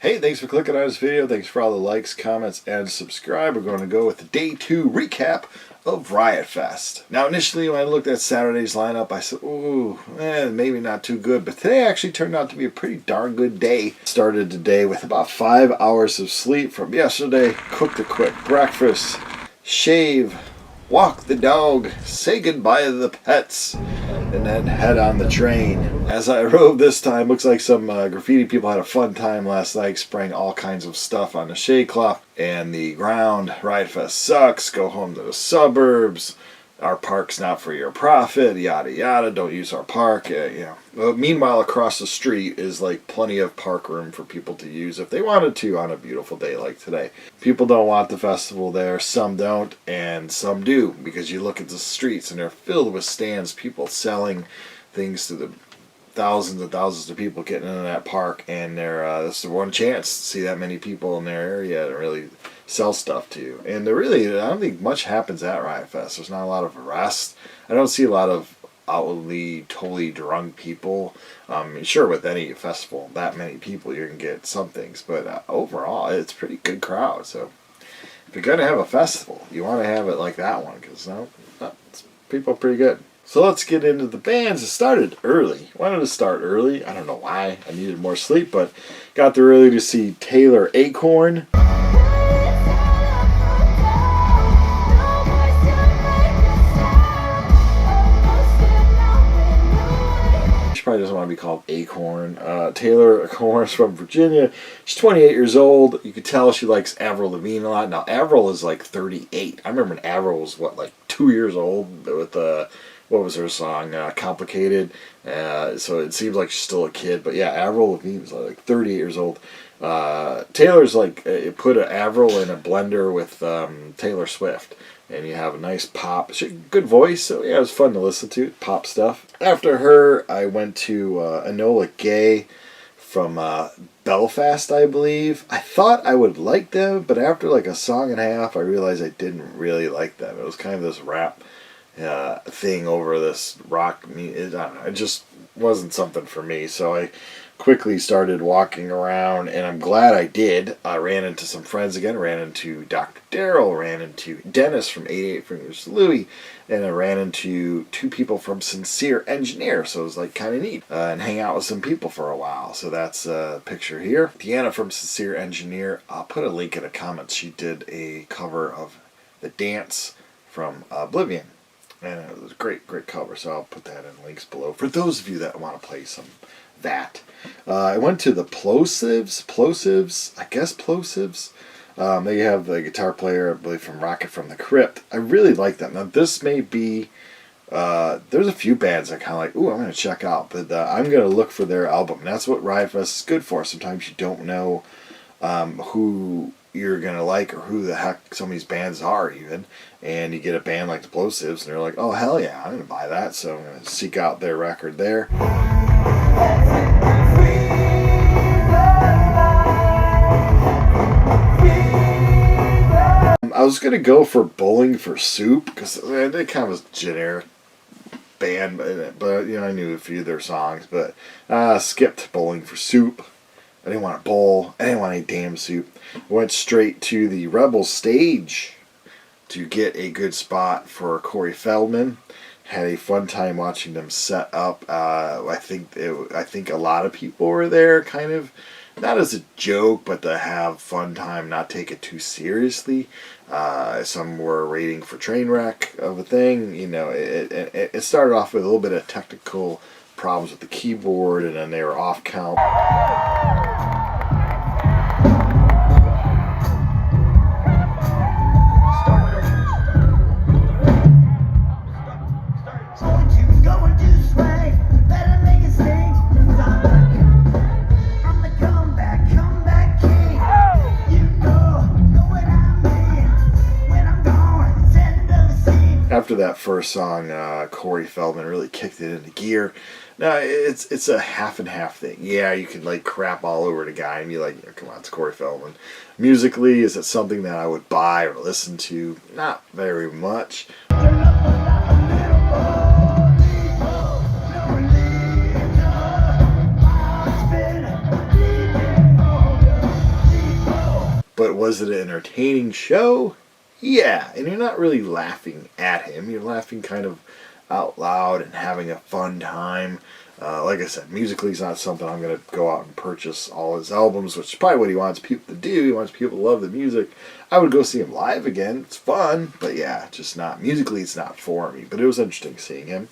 Hey, thanks for clicking on this video. Thanks for all the likes, comments, and subscribe. We're going to go with the Day 2 recap of Riot Fest. Now, initially, when I looked at Saturday's lineup, I said, ooh, maybe not too good. But today actually turned out to be a pretty darn good day. Started today with about 5 hours of sleep from yesterday. Cooked a quick breakfast, shave, walk the dog, say goodbye to the pets, and then head on the train. As I rode this time, looks like some graffiti people had a fun time last night spraying all kinds of stuff on the shade cloth and the ground. Riot Fest sucks, go home to the suburbs, our park's not for your profit, yada yada, don't use our park. Well, meanwhile, across the street is like plenty of park room for people to use if they wanted to on a beautiful day like today. People don't want the festival there, some don't, and some do, because you look at the streets and they're filled with stands, people selling things to the thousands and thousands of people getting into that park, and this is the one chance to see that many people in their area to really sell stuff to you. And I don't think much happens at Riot Fest. There's not a lot of arrests. I don't see a lot of outwardly totally drunk people. Sure, with any festival, that many people, you're going to get some things, but overall, it's a pretty good crowd. So if you're going to have a festival, you want to have it like that one, because people are pretty good. So let's get into the bands. It started early. Wanted to start early. I don't know why. I needed more sleep, but got there early to see Taylor Acorn. She probably doesn't want to be called Acorn. Taylor Acorn is from Virginia. She's 28 years old. You could tell she likes Avril Lavigne a lot. Now, Avril is like 38. I remember when Avril was, like 2 years old with what was her song? Complicated. So it seems like she's still a kid. But yeah, Avril Lavigne was like 38 years old. Taylor's like, put an Avril in a blender with Taylor Swift. And you have a nice pop. She good voice, so yeah, it was fun to listen to. Pop stuff. After her, I went to Enola Gay from Belfast, I believe. I thought I would like them, but after like a song and a half, I realized I didn't really like them. It was kind of this rap thing over this rock. I don't know, it just wasn't something for me. So I quickly started walking around, and I'm glad I did. I ran into some friends again. Ran into Dr. Daryl, ran into Dennis from 88 Fingers Louie, and I ran into two people from Sincere Engineer, so it was like kind of neat, and hang out with some people for a while. So that's a picture here. Deanna from Sincere Engineer, I'll put a link in the comments. She did a cover of The Dance from Oblivion, and it was a great cover, so I'll put that in links below for those of you that want to play some that. I went to the Plosives. They have the guitar player, I believe, from Rocket from the Crypt. I really like that. Now, this may be, there's a few bands I kind of like, ooh, I'm going to check out, but I'm going to look for their album. And that's what Riot Fest is good for. Sometimes you don't know who you're going to like or who the heck some of these bands are even. And you get a band like the Plosives, and they're like, oh, hell yeah, I'm going to buy that. So I'm going to seek out their record there. I was going to go for Bowling for Soup, because they kind of was a generic band, but I knew a few of their songs, but skipped Bowling for Soup. I didn't want to bowl. I didn't want any damn soup. Went straight to the Rebel stage to get a good spot for Corey Feldman. Had a fun time watching them set up. I think a lot of people were there, kind of not as a joke, but to have fun time, not take it too seriously. Some were waiting for Trainwreck of a thing. It started off with a little bit of technical problems with the keyboard, and then they were off count. After that first song, Corey Feldman really kicked it into gear. Now, it's a half and half thing. Yeah, you can like crap all over the guy and be like, come on, it's Corey Feldman. Musically, is it something that I would buy or listen to? Not very much. Was it an entertaining show? Yeah, and you're not really laughing at him. You're laughing kind of out loud and having a fun time. Like I said, musically he's not something I'm going to go out and purchase all his albums, which is probably what he wants people to do. He wants people to love the music. I would go see him live again. It's fun, but yeah, just not. Musically, it's not for me. But it was interesting seeing him.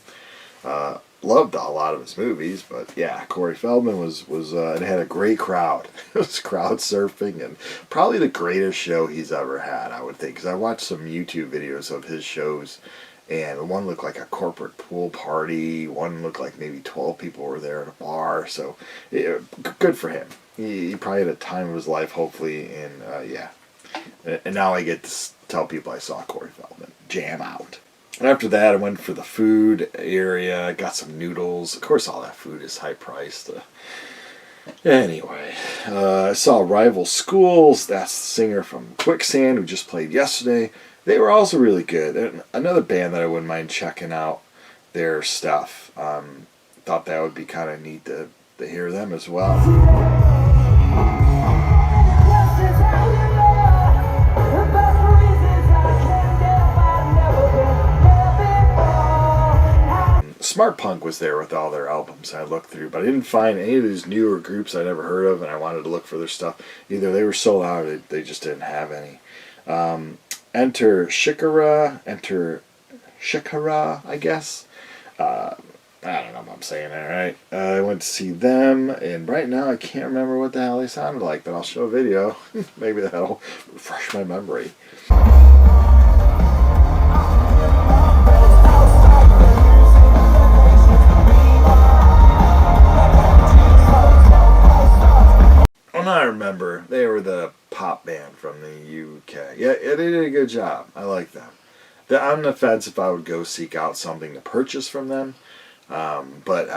Loved a lot of his movies, but yeah, Corey Feldman was it had a great crowd. It was crowd surfing, and probably the greatest show he's ever had, I would think, because I watched some YouTube videos of his shows, and one looked like a corporate pool party, one looked like maybe 12 people were there at a bar, so good for him. He probably had a time of his life, hopefully, and yeah. And now I get to tell people I saw Corey Feldman jam out. And after that, I went for the food area, got some noodles. Of course, all that food is high priced. Anyway, I saw Rival Schools. That's the singer from Quicksand who just played yesterday. They were also really good. And another band that I wouldn't mind checking out their stuff. Thought that would be kind of neat to hear them as well. Smart Punk was there with all their albums I looked through, but I didn't find any of these newer groups I'd ever heard of, and I wanted to look for their stuff. Either they were sold out or they just didn't have any. Enter Shikara, I guess. I don't know if I'm saying that right. I went to see them, and right now I can't remember what the hell they sounded like, but I'll show a video. Maybe that'll refresh my memory. I remember they were the pop band from the UK. Yeah, they did a good job. I like them. I'm on the fence if I would go seek out something to purchase from them, but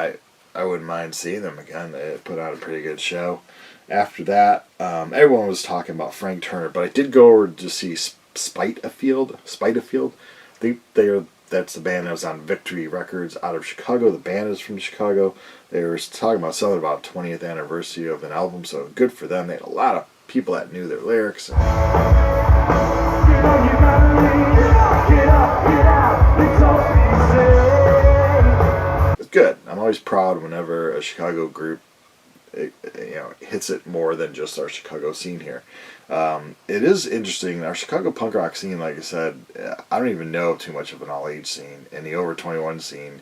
I wouldn't mind seeing them again. They put out a pretty good show. After that, everyone was talking about Frank Turner, but I did go over to see Spite-a-Field. I think that's the band that was on Victory Records out of Chicago. The band is from Chicago. They were talking about something about 20th anniversary of an album, so good for them. They had a lot of people that knew their lyrics. It's good. I'm always proud whenever a Chicago group hits it more than just our Chicago scene here. It is interesting. Our Chicago punk rock scene, like I said, I don't even know too much of an all-age scene. And the over 21 scene,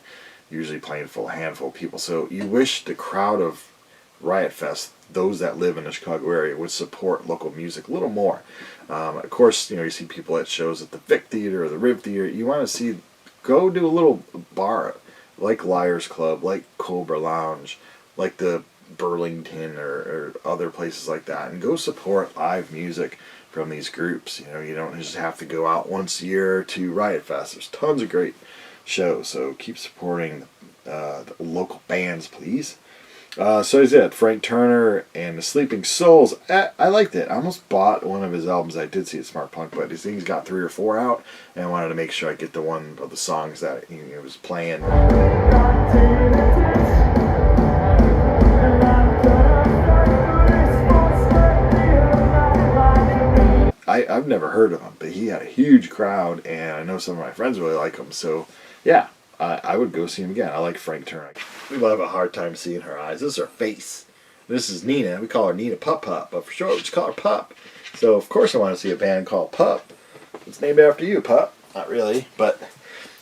usually playing for a handful of people. So you wish the crowd of Riot Fest, those that live in the Chicago area, would support local music a little more. Of course, you see people at shows at the Vic Theater or the Riv Theater. You want to go to a little bar like Liars Club, like Cobra Lounge, like the Burlington or other places like that, and go support live music from these groups. You don't just have to go out once a year to Riot Fest. There's tons of great shows, so keep supporting the local bands, please. So I said Frank Turner and the Sleeping Souls. I liked it. I almost bought one of his albums. I did see at Smart Punk, but his thing's got 3 or 4 out, and I wanted to make sure I get the one of the songs that he was playing. I've never heard of him, but he had a huge crowd, and I know some of my friends really like him. So, yeah, I would go see him again. I like Frank Turner. We will have a hard time seeing her eyes. This is her face. This is Nina. We call her Nina Pup Pup, but for sure we just call her Pup. So, of course, I want to see a band called Pup. It's named after you, Pup. Not really, but...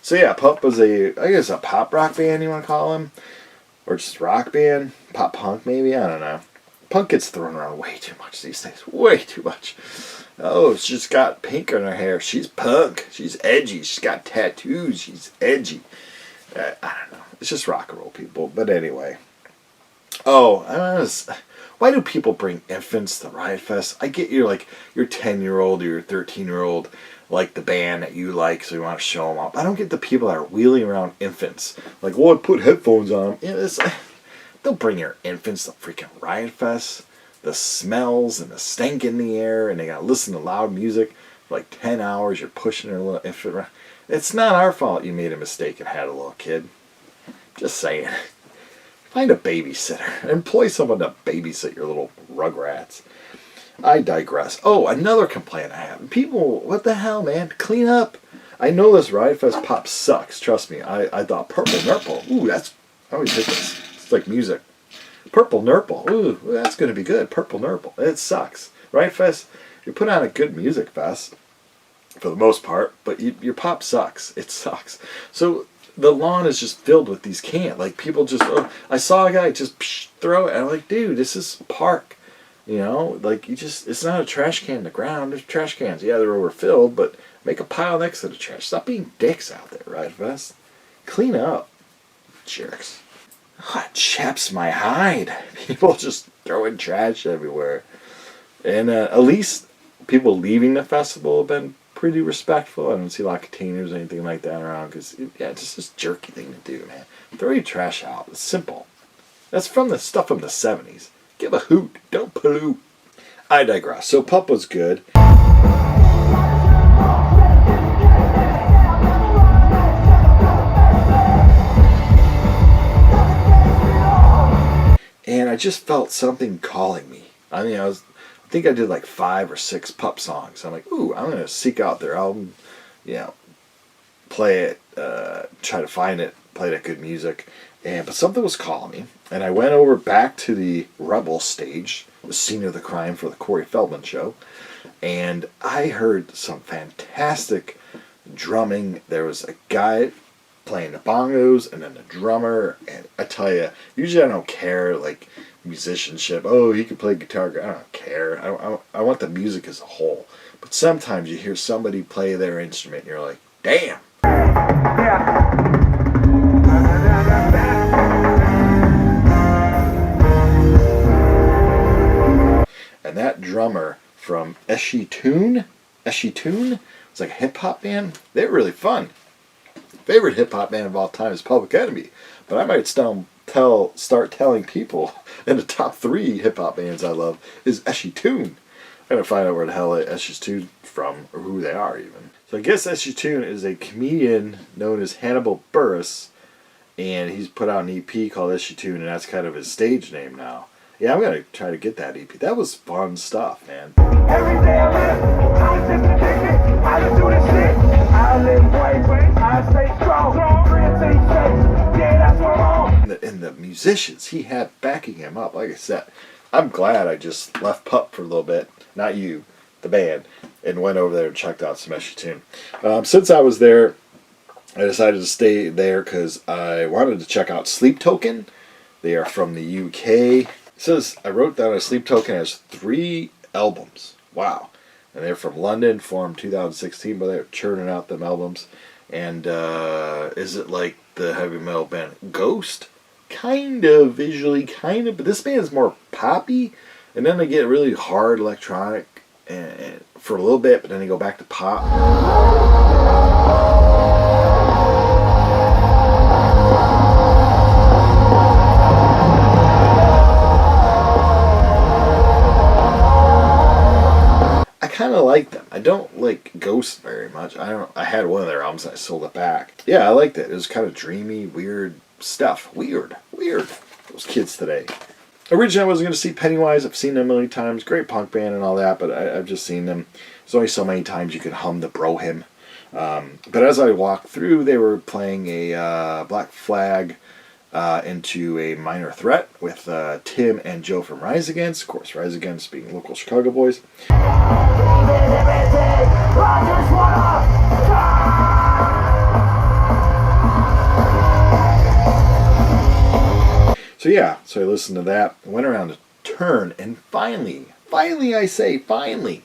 So, yeah, Pup was I guess a pop rock band, you want to call him? Or just rock band? Pop punk, maybe? I don't know. Punk gets thrown around way too much these days. Way too much. Oh, she's got pink in her hair. She's punk. She's edgy. She's got tattoos. She's edgy. I don't know. It's just rock and roll, people. But anyway. Oh, why do people bring infants to Riot Fest? I get your 10-year-old or your 13-year-old like the band that you like, so you want to show them up. I don't get the people that are wheeling around infants. Like, well, I put headphones on them. Don't bring your infants to freaking Riot Fest. The smells and the stank in the air, and they gotta listen to loud music for like 10 hours. You're pushing their little infant around. It's not our fault you made a mistake and had a little kid. Just saying. Find a babysitter. Employ someone to babysit your little rugrats. I digress. Oh, another complaint I have. People, what the hell, man? Clean up. I know this Riot Fest pop sucks. Trust me. I thought Purple Nurple. Ooh, that's... I always hit this. It's like music. Purple Nurple. Ooh, that's going to be good. Purple Nurple. It sucks. Riot Fest, you put on a good music fest for the most part, but your pop sucks. It sucks. So the lawn is just filled with these cans. Like, people just... Oh, I saw a guy just throw it, and I'm like, dude, this is a park. You know, like, it's not a trash can in the ground. There's trash cans. Yeah, they're overfilled, but make a pile next to the trash. Stop being dicks out there, Riot Fest. Clean up. Jerks. Oh, it chaps my hide. People just throwing trash everywhere. And at least people leaving the festival have been pretty respectful. I don't see a lot of containers or anything like that around, because, yeah, it's just this jerky thing to do, man. Throw your trash out. It's simple. That's from the stuff from the 70s. Give a hoot. Don't pollute. I digress. So Pup was good. And I just felt something calling me. I mean, I think I did like 5 or 6 Pup songs. I'm like, ooh, I'm going to seek out their album, you know, play it, try to find it, play that good music. But something was calling me, and I went over back to the Rebel stage, the scene of the crime for the Corey Feldman show, and I heard some fantastic drumming. There was a guy playing the bongos, and then the drummer, and I tell you, usually I don't care, like, musicianship. Oh, he can play guitar. I don't care. I want the music as a whole. But sometimes you hear somebody play their instrument, and you're like, damn. Yeah. And that drummer from Eshitoon, it's like a hip-hop band. They're really fun. Favorite hip-hop band of all time is Public Enemy. But I might start telling people in the top 3 hip-hop bands I love is Eshitoon. I'm going to find out where the hell Eshitoon from, or who they are even. So I guess Eshitoon is a comedian known as Hannibal Buress, and he's put out an EP called Eshitoon, and that's kind of his stage name now. Yeah, I'm going to try to get that EP. That was fun stuff, man. Every day I live, I'm just addicted. I just do this shit. I live way, I stay strong. Yeah, that's what I'm on. And the musicians he had backing him up, like I said, I'm glad I just left Pup for a little bit, not you, the band, and went over there and checked out some Eshitoon. Since I was there, I decided to stay there because I wanted to check out Sleep Token. They are from the UK. It says, I wrote down a Sleep Token has 3 albums. Wow. And they're from London, formed 2016, but they're churning out them albums. And is it like the heavy metal band Ghost? Kind of, visually, kind of. But this band is more poppy. And then they get really hard electronic and for a little bit, but then they go back to pop. I kind of like them. I don't like Ghost very much. I had one of their albums and I sold it back. Yeah, I liked it. It was kind of dreamy, weird stuff. Weird. Those kids today. Originally, I wasn't going to see Pennywise. I've seen them a million times. Great punk band and all that, but I've just seen them. There's only so many times you can hum the Bro Hymn. But as I walked through, they were playing a Black Flag into a Minor Threat with Tim and Joe from Rise Against. Of course, Rise Against being local Chicago boys. So yeah, so I listened to that, went around a turn, and finally, the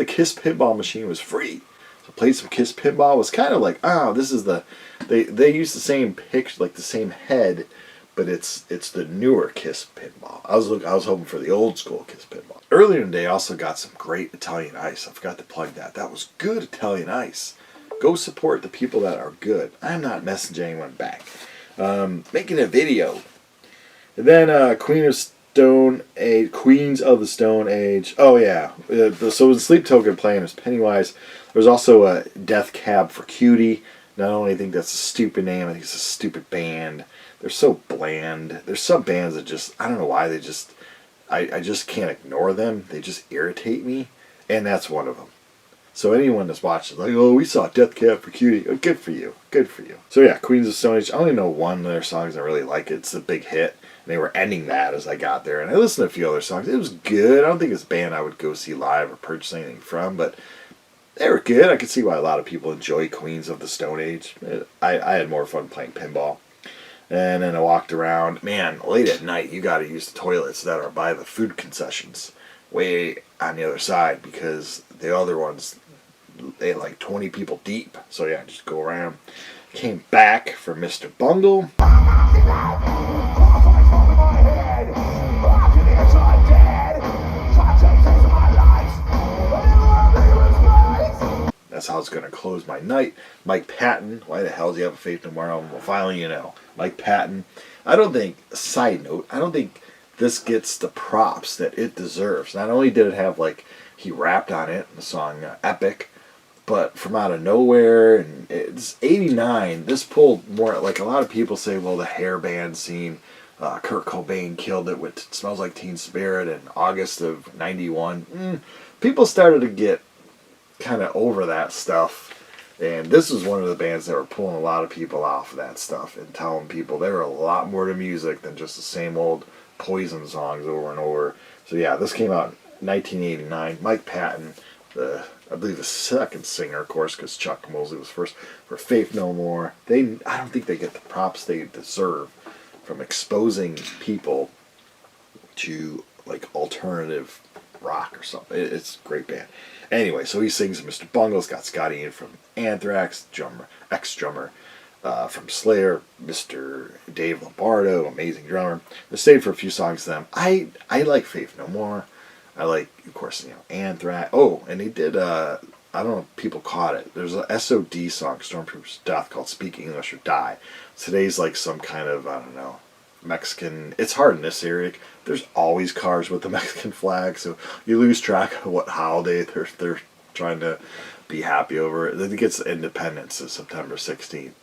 Kiss pinball machine was free. So I played some Kiss pinball. It was kind of like, oh, this is the, they use the same picture, like the same head, but it's the newer Kiss pinball. I was hoping for the old school Kiss pinball. Earlier in the day, I also got some great Italian ice. I forgot to plug that. That was good Italian ice. Go support the people that are good. I'm not messaging anyone back. Making a video. And then Queens of the Stone Age. Oh yeah. So when Sleep Token playing was Pennywise, there was also a Death Cab for Cutie. Not only think that's a stupid name, I think it's a stupid band. They're so bland. There's some bands that just, I don't know why they just, I just can't ignore them. They just irritate me, and that's one of them. So anyone that's watching, like, oh, we saw Death Cab for Cutie. Oh, good for you. Good for you. So yeah, Queens of Stone Age. I only know one of their songs I really like. It's a big hit. And they were ending that as I got there. And I listened to a few other songs. It was good. I don't think it's a band I would go see live or purchase anything from, but they were good. I could see why a lot of people enjoy Queens of the Stone Age. I had more fun playing pinball. And then I walked around. Man, late at night, you got to use the toilets that are by the food concessions way on the other side, because the other ones, they had like 20 people deep. So yeah, just go around. Came back for Mr. Bungle. That's how it's going to close my night. Mike Patton. Why the hell do you have a Faith No More album? Well, finally you know. Mike Patton. I don't think, side note, I don't think this gets the props that it deserves. Not only did it have, like, he rapped on it, the song Epic, but from out of nowhere, and it's 89, this pulled more, like a lot of people say, well, the hair band scene, Kurt Cobain killed it with Smells Like Teen Spirit in August of 91. People started to get kind of over that stuff, and this was one of the bands that were pulling a lot of people off of that stuff and telling people there were a lot more to music than just the same old Poison songs over and over. So yeah, this came out in 1989. Mike Patton, I believe the second singer, of course, because Chuck Mosley was first, for Faith No More. I don't think they get the props they deserve from exposing people to like alternative rock or something. It's a great band. Anyway, so he sings Mr. Bungle's got Scotty Ian from Anthrax, ex-drummer from Slayer, Mr. Dave Lombardo, amazing drummer. I stayed for a few songs to them. I like Faith No More. I like, of course, Anthrax. Oh, and they did, I don't know if people caught it. There's an SOD song, Stormtrooper's Death, called Speak English or Die. Today's like some kind of, I don't know, Mexican. It's hard in this area. There's always cars with the Mexican flag, so you lose track of what holiday they're trying to be happy over. I think it's Independence is September 16th.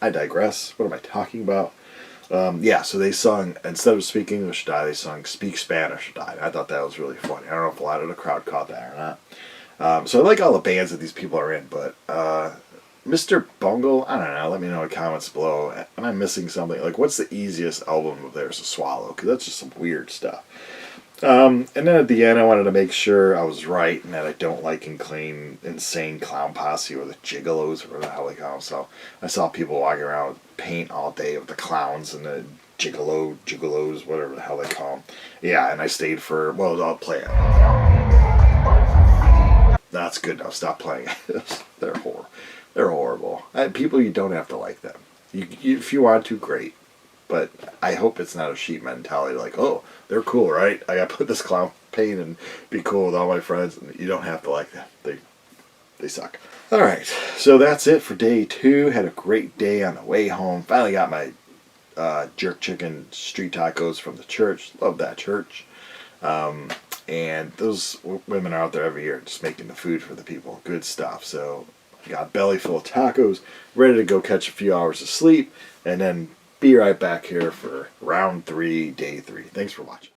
I digress. What am I talking about? Yeah, so they sung, instead of Speak English or Die, they sung Speak Spanish or Die. I thought that was really funny. I don't know if a lot of the crowd caught that or not. So I like all the bands that these people are in, but Mr. Bungle, I don't know, let me know in the comments below. Am I missing something? Like, what's the easiest album of theirs to swallow? Because that's just some weird stuff. And then at the end, I wanted to make sure I was right and that I don't like Insane Clown Posse or the Gigolos or whatever the hell they call them. So I saw people walking around with paint all day of the clowns and the Gigolos, whatever the hell they call them. Yeah, and I stayed for, well, I'll play it. That's good now. Stop playing it. They're horrible. They're horrible. People, you don't have to like them. If you want to, great. But I hope it's not a sheep mentality like, oh, they're cool, right? I got to put this clown paint and be cool with all my friends. You don't have to like them. They suck. All right. So that's it for day 2. Had a great day on the way home. Finally got my jerk chicken street tacos from the church. Love that church. And those women are out there every year just making the food for the people. Good stuff. So got a belly full of tacos, ready to go catch a few hours of sleep, and then be right back here for round 3, day 3. Thanks for watching.